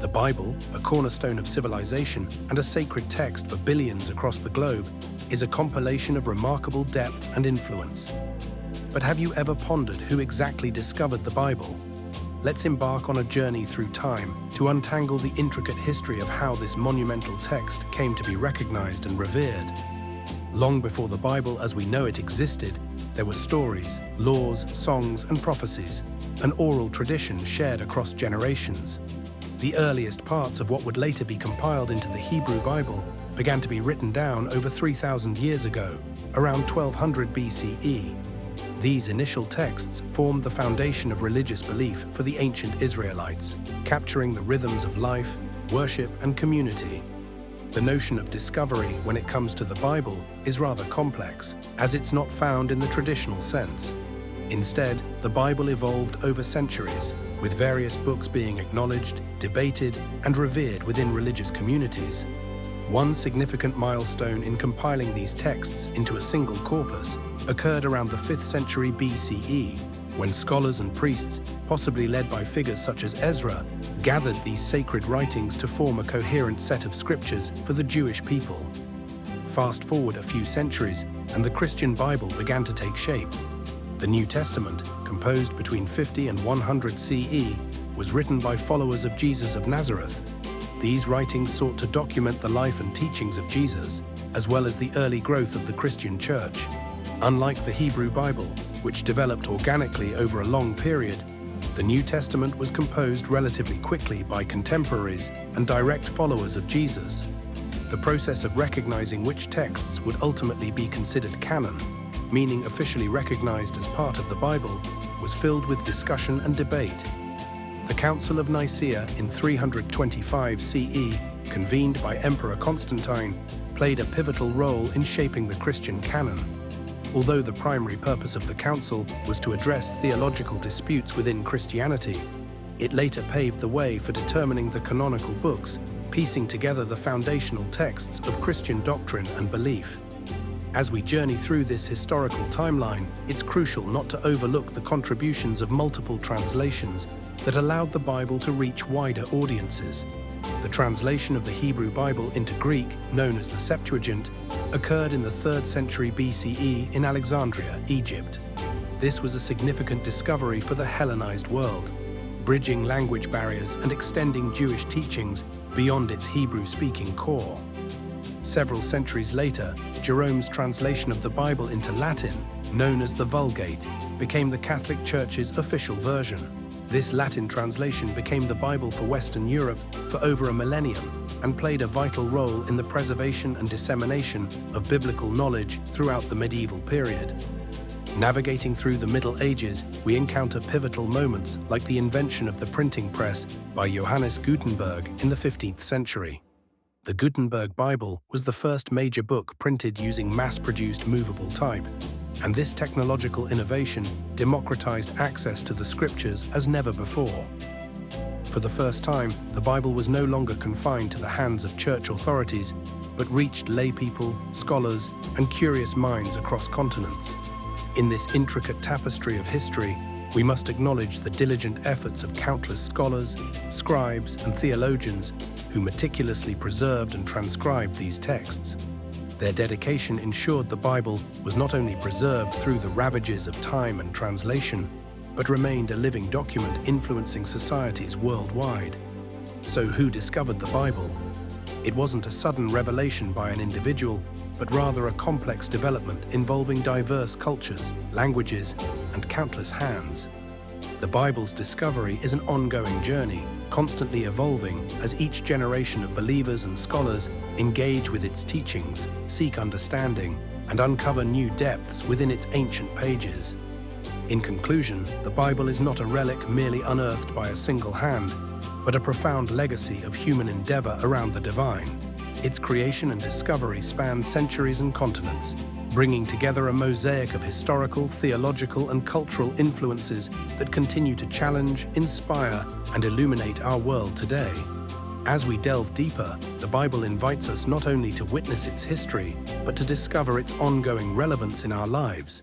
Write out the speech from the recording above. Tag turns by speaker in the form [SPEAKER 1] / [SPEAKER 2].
[SPEAKER 1] The Bible, a cornerstone of civilization and a sacred text for billions across the globe, is a compilation of remarkable depth and influence. But have you ever pondered who exactly discovered the Bible? Let's embark on a journey through time to untangle the intricate history of how this monumental text came to be recognized and revered. Long before the Bible as we know it existed, there were stories, laws, songs, and prophecies, an oral tradition shared across generations. The earliest parts of what would later be compiled into the Hebrew Bible began to be written down over 3,000 years ago, around 1200 BCE. These initial texts formed the foundation of religious belief for the ancient Israelites, capturing the rhythms of life, worship, and community. The notion of discovery when it comes to the Bible is rather complex, as it's not found in the traditional sense. Instead, the Bible evolved over centuries, with various books being acknowledged, debated, and revered within religious communities. One significant milestone in compiling these texts into a single corpus occurred around the 5th century BCE, when scholars and priests, possibly led by figures such as Ezra, gathered these sacred writings to form a coherent set of scriptures for the Jewish people. Fast forward a few centuries, and the Christian Bible began to take shape. The New Testament, composed between 50 and 100 CE, was written by followers of Jesus of Nazareth. These writings sought to document the life and teachings of Jesus, as well as the early growth of the Christian Church. Unlike the Hebrew Bible, which developed organically over a long period, the New Testament was composed relatively quickly by contemporaries and direct followers of Jesus. The process of recognizing which texts would ultimately be considered canon, meaning officially recognized as part of the Bible, was filled with discussion and debate. The Council of Nicaea in 325 CE, convened by Emperor Constantine, played a pivotal role in shaping the Christian canon. Although the primary purpose of the council was to address theological disputes within Christianity, it later paved the way for determining the canonical books, piecing together the foundational texts of Christian doctrine and belief. As we journey through this historical timeline, it's crucial not to overlook the contributions of multiple translations that allowed the Bible to reach wider audiences. The translation of the Hebrew Bible into Greek, known as the Septuagint, occurred in the 3rd century BCE in Alexandria, Egypt. This was a significant discovery for the Hellenized world, bridging language barriers and extending Jewish teachings beyond its Hebrew-speaking core. Several centuries later, Jerome's translation of the Bible into Latin, known as the Vulgate, became the Catholic Church's official version. This Latin translation became the Bible for Western Europe for over a millennium and played a vital role in the preservation and dissemination of biblical knowledge throughout the medieval period. Navigating through the Middle Ages, we encounter pivotal moments like the invention of the printing press by Johannes Gutenberg in the 15th century. The Gutenberg Bible was the first major book printed using mass-produced movable type, and this technological innovation democratized access to the scriptures as never before. For the first time, the Bible was no longer confined to the hands of church authorities, but reached lay people, scholars, and curious minds across continents. In this intricate tapestry of history, we must acknowledge the diligent efforts of countless scholars, scribes, and theologians who meticulously preserved and transcribed these texts. Their dedication ensured the Bible was not only preserved through the ravages of time and translation, but remained a living document influencing societies worldwide. So who discovered the Bible? It wasn't a sudden revelation by an individual, but rather a complex development involving diverse cultures, languages, and countless hands. The Bible's discovery is an ongoing journey, constantly evolving as each generation of believers and scholars engage with its teachings, seek understanding, and uncover new depths within its ancient pages. In conclusion, the Bible is not a relic merely unearthed by a single hand, but a profound legacy of human endeavor around the divine. Its creation and discovery span centuries and continents, bringing together a mosaic of historical, theological, and cultural influences that continue to challenge, inspire, and illuminate our world today. As we delve deeper, the Bible invites us not only to witness its history, but to discover its ongoing relevance in our lives.